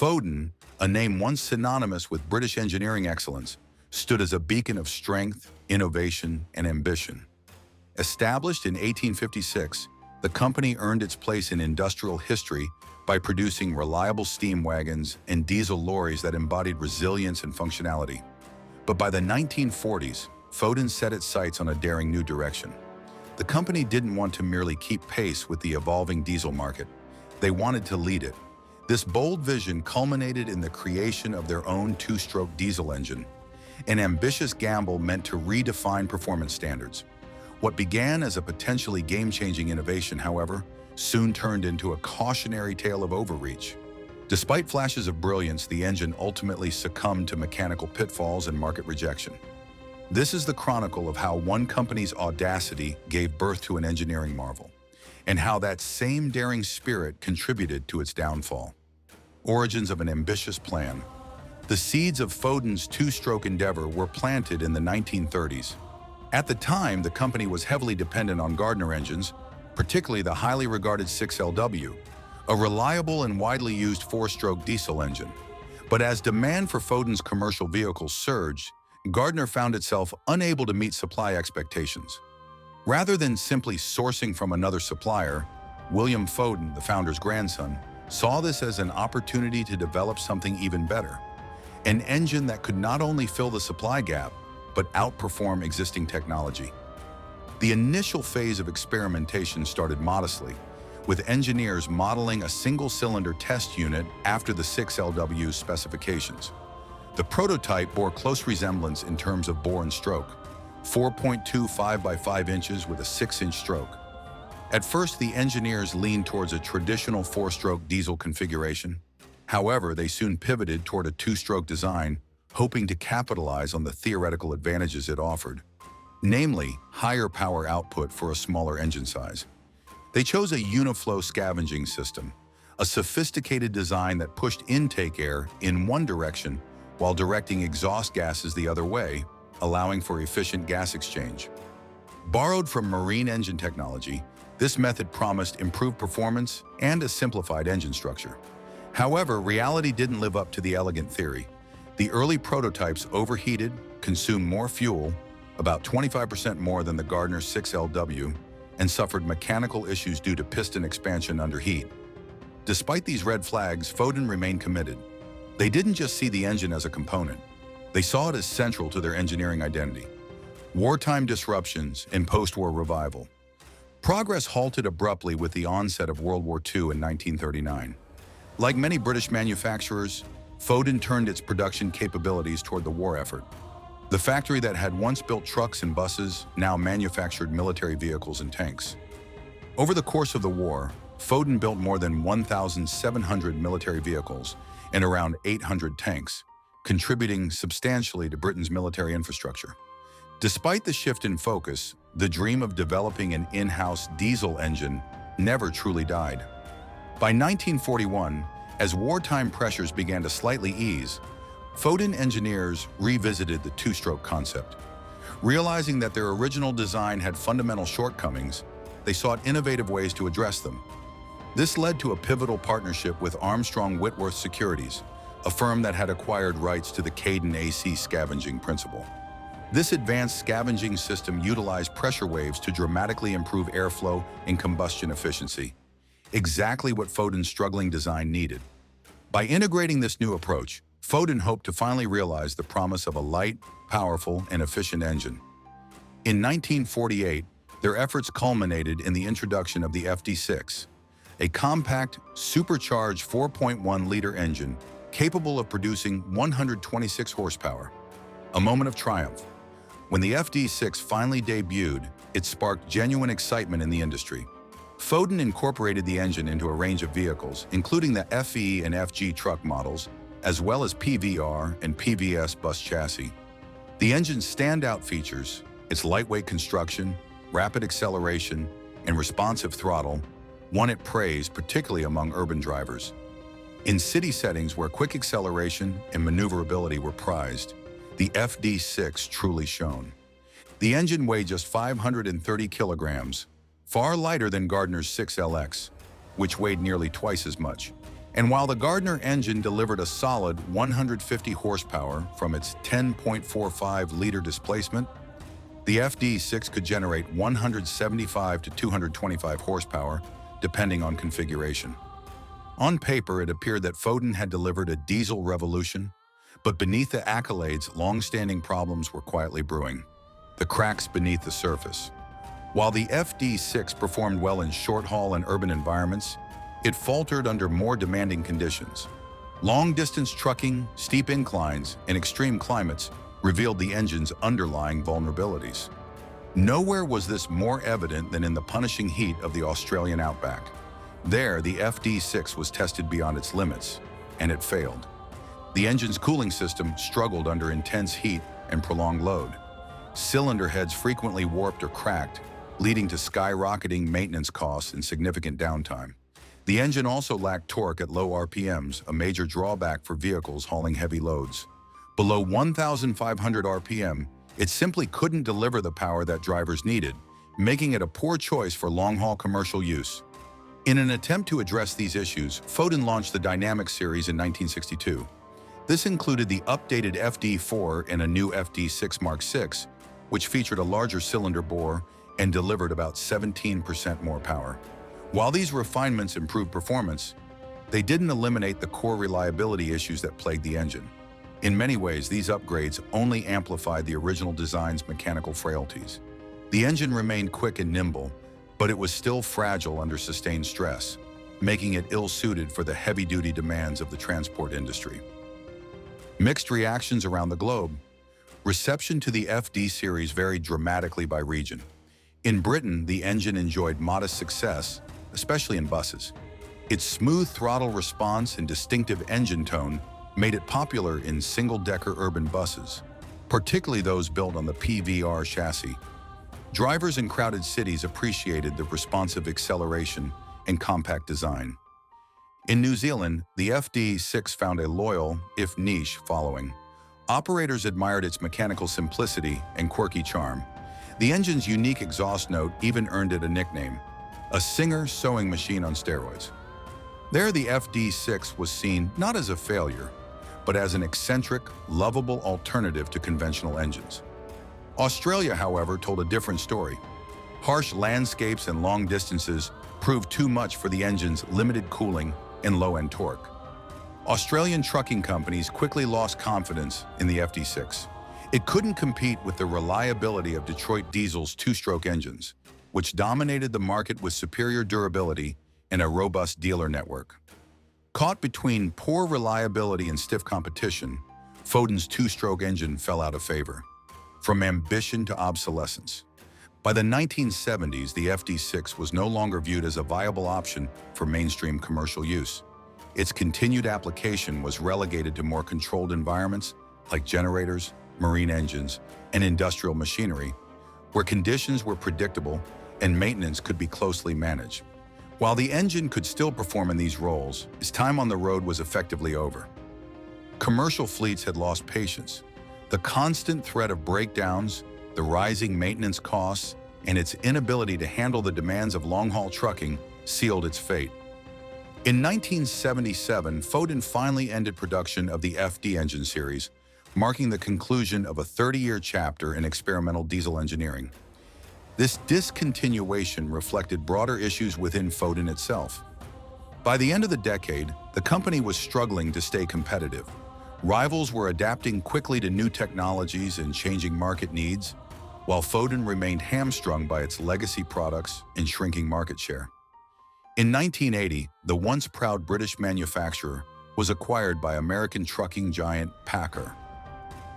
Foden, a name once synonymous with British engineering excellence, stood as a beacon of strength, innovation, and ambition. Established in 1856, the company earned its place in industrial history by producing reliable steam wagons and diesel lorries that embodied resilience and functionality. But by the 1940s, Foden set its sights on a daring new direction. The company didn't want to merely keep pace with the evolving diesel market. They wanted to lead it. This bold vision culminated in the creation of their own two-stroke diesel engine, an ambitious gamble meant to redefine performance standards. What began as a potentially game-changing innovation, however, soon turned into a cautionary tale of overreach. Despite flashes of brilliance, the engine ultimately succumbed to mechanical pitfalls and market rejection. This is the chronicle of how one company's audacity gave birth to an engineering marvel, and how that same daring spirit contributed to its downfall. Origins of an ambitious plan. The seeds of Foden's two-stroke endeavor were planted in the 1930s. At the time, the company was heavily dependent on Gardner engines, particularly the highly regarded 6LW, a reliable and widely used four-stroke diesel engine. But as demand for Foden's commercial vehicles surged, Gardner found itself unable to meet supply expectations. Rather than simply sourcing from another supplier, William Foden, the founder's grandson, saw this as an opportunity to develop something even better. An engine that could not only fill the supply gap, but outperform existing technology. The initial phase of experimentation started modestly, with engineers modeling a single-cylinder test unit after the 6LW's specifications. The prototype bore close resemblance in terms of bore and stroke, 4.25 by 5 inches with a 6-inch stroke. At first, the engineers leaned towards a traditional four-stroke diesel configuration. However, they soon pivoted toward a two-stroke design, hoping to capitalize on the theoretical advantages it offered, namely higher power output for a smaller engine size. They chose a uniflow scavenging system, a sophisticated design that pushed intake air in one direction while directing exhaust gases the other way, allowing for efficient gas exchange. Borrowed from marine engine technology, this method promised improved performance and a simplified engine structure. However, reality didn't live up to the elegant theory. The early prototypes overheated, consumed more fuel, about 25% more than the Gardner 6LW, and suffered mechanical issues due to piston expansion under heat. Despite these red flags, Foden remained committed. They didn't just see the engine as a component. They saw it as central to their engineering identity. Wartime disruptions and post-war revival. Progress halted abruptly with the onset of World War II in 1939. Like many British manufacturers, Foden turned its production capabilities toward the war effort. The factory that had once built trucks and buses now manufactured military vehicles and tanks. Over the course of the war, Foden built more than 1,700 military vehicles and around 800 tanks, contributing substantially to Britain's military infrastructure. Despite the shift in focus, the dream of developing an in-house diesel engine never truly died. By 1941, as wartime pressures began to slightly ease, Foden engineers revisited the two-stroke concept. Realizing that their original design had fundamental shortcomings, they sought innovative ways to address them. This led to a pivotal partnership with Armstrong Whitworth Securities, a firm that had acquired rights to the Cadence AC scavenging principle. This advanced scavenging system utilized pressure waves to dramatically improve airflow and combustion efficiency, exactly what Foden's struggling design needed. By integrating this new approach, Foden hoped to finally realize the promise of a light, powerful, and efficient engine. In 1948, their efforts culminated in the introduction of the FD6, a compact, supercharged 4.1-liter engine capable of producing 126 horsepower. A moment of triumph. When the FD6 finally debuted, it sparked genuine excitement in the industry. Foden incorporated the engine into a range of vehicles, including the FE and FG truck models, as well as PVR and PVS bus chassis. The engine's standout features, its lightweight construction, rapid acceleration, and responsive throttle, won it praise, particularly among urban drivers. In city settings where quick acceleration and maneuverability were prized, the FD6 truly shone. The engine weighed just 530 kilograms, far lighter than Gardner's 6LX, which weighed nearly twice as much. And while the Gardner engine delivered a solid 150 horsepower from its 10.45-liter displacement, the FD6 could generate 175 to 225 horsepower, depending on configuration. On paper, it appeared that Foden had delivered a diesel revolution, but beneath the accolades, long-standing problems were quietly brewing. The cracks beneath the surface. While the FD6 performed well in short-haul and urban environments, it faltered under more demanding conditions. Long-distance trucking, steep inclines, and extreme climates revealed the engine's underlying vulnerabilities. Nowhere was this more evident than in the punishing heat of the Australian outback. There, the FD6 was tested beyond its limits, and it failed. The engine's cooling system struggled under intense heat and prolonged load. Cylinder heads frequently warped or cracked, leading to skyrocketing maintenance costs and significant downtime. The engine also lacked torque at low RPMs, a major drawback for vehicles hauling heavy loads. Below 1,500 RPM, it simply couldn't deliver the power that drivers needed, making it a poor choice for long-haul commercial use. In an attempt to address these issues, Foden launched the Dynamic series in 1962. This included the updated FD4 and a new FD6 Mark VI, which featured a larger cylinder bore and delivered about 17% more power. While these refinements improved performance, they didn't eliminate the core reliability issues that plagued the engine. In many ways, these upgrades only amplified the original design's mechanical frailties. The engine remained quick and nimble, but it was still fragile under sustained stress, making it ill-suited for the heavy-duty demands of the transport industry. Mixed reactions around the globe. Reception to the FD series varied dramatically by region. In Britain, the engine enjoyed modest success, especially in buses. Its smooth throttle response and distinctive engine tone made it popular in single-decker urban buses, particularly those built on the PVR chassis. Drivers in crowded cities appreciated the responsive acceleration and compact design. In New Zealand, the FD6 found a loyal, if niche, following. Operators admired its mechanical simplicity and quirky charm. The engine's unique exhaust note even earned it a nickname, a Singer sewing machine on steroids. There, the FD6 was seen not as a failure, but as an eccentric, lovable alternative to conventional engines. Australia, however, told a different story. Harsh landscapes and long distances proved too much for the engine's limited cooling and low-end torque. Australian trucking companies quickly lost confidence in the FD6. It couldn't compete with the reliability of Detroit Diesel's two-stroke engines, which dominated the market with superior durability and a robust dealer network. Caught between poor reliability and stiff competition, Foden's two-stroke engine fell out of favor, from ambition to obsolescence. By the 1970s, the FD6 was no longer viewed as a viable option for mainstream commercial use. Its continued application was relegated to more controlled environments like generators, marine engines, and industrial machinery, where conditions were predictable and maintenance could be closely managed. While the engine could still perform in these roles, its time on the road was effectively over. Commercial fleets had lost patience. The constant threat of breakdowns, the rising maintenance costs, and its inability to handle the demands of long-haul trucking sealed its fate. In 1977, Foden finally ended production of the FD engine series, marking the conclusion of a 30-year chapter in experimental diesel engineering. This discontinuation reflected broader issues within Foden itself. By the end of the decade, the company was struggling to stay competitive. Rivals were adapting quickly to new technologies and changing market needs, while Foden remained hamstrung by its legacy products and shrinking market share. In 1980, the once proud British manufacturer was acquired by American trucking giant Packer.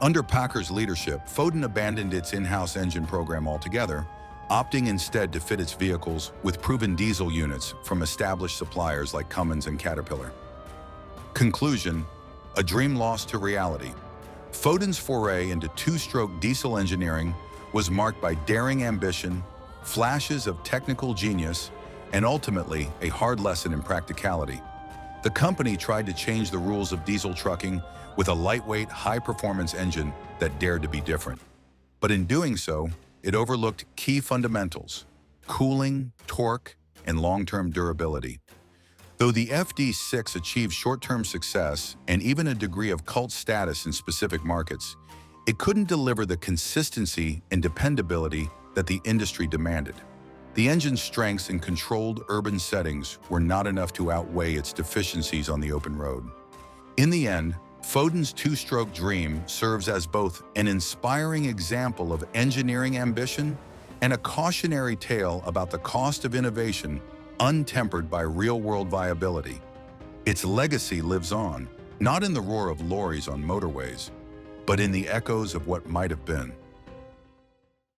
Under Packer's leadership, Foden abandoned its in-house engine program altogether, opting instead to fit its vehicles with proven diesel units from established suppliers like Cummins and Caterpillar. Conclusion: a dream lost to reality. Foden's foray into two-stroke diesel engineering was marked by daring ambition, flashes of technical genius, and ultimately a hard lesson in practicality. The company tried to change the rules of diesel trucking with a lightweight, high-performance engine that dared to be different. But in doing so, it overlooked key fundamentals: cooling, torque, and long-term durability. Though the FD6 achieved short-term success and even a degree of cult status in specific markets, it couldn't deliver the consistency and dependability that the industry demanded. The engine's strengths in controlled urban settings were not enough to outweigh its deficiencies on the open road. In the end, Foden's two-stroke dream serves as both an inspiring example of engineering ambition and a cautionary tale about the cost of innovation untempered by real-world viability. Its legacy lives on, not in the roar of lorries on motorways, but in the echoes of what might have been.